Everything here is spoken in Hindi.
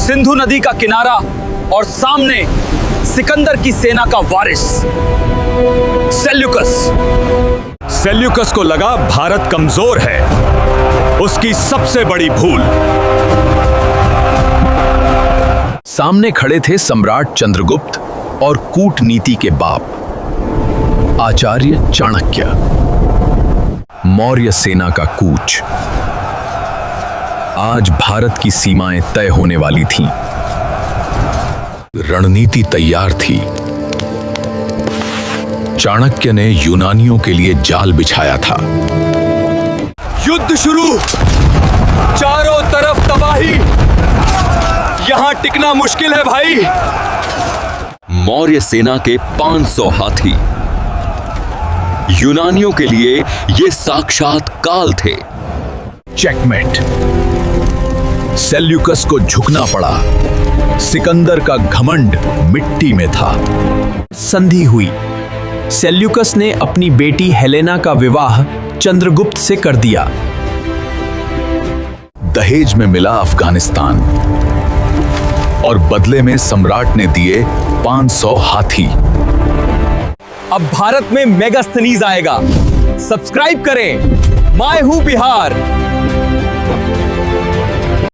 सिंधु नदी का किनारा और सामने सिकंदर की सेना का वारिस सेल्यूकस। सेल्यूकस को लगा भारत कमजोर है, उसकी सबसे बड़ी भूल। सामने खड़े थे सम्राट चंद्रगुप्त और कूटनीति के बाप आचार्य चाणक्य। मौर्य सेना का कूच। आज भारत की सीमाएं तय होने वाली थीं। रणनीति तैयार थी। चाणक्य ने यूनानियों के लिए जाल बिछाया था। युद्ध शुरू, चारों तरफ तबाही, यहां टिकना मुश्किल है भाई। मौर्य सेना के 500 हाथी यूनानियों के लिए ये साक्षात काल थे। चेकमेट। सेल्यूकस को झुकना पड़ा। सिकंदर का घमंड मिट्टी में था। संधि हुई। सेल्यूकस ने अपनी बेटी हेलेना का विवाह चंद्रगुप्त से कर दिया। दहेज में मिला अफगानिस्तान और बदले में सम्राट ने दिए 500 हाथी। अब भारत में मेगास्थनीज आएगा। सब्सक्राइब करें। मैं हूं बिहार।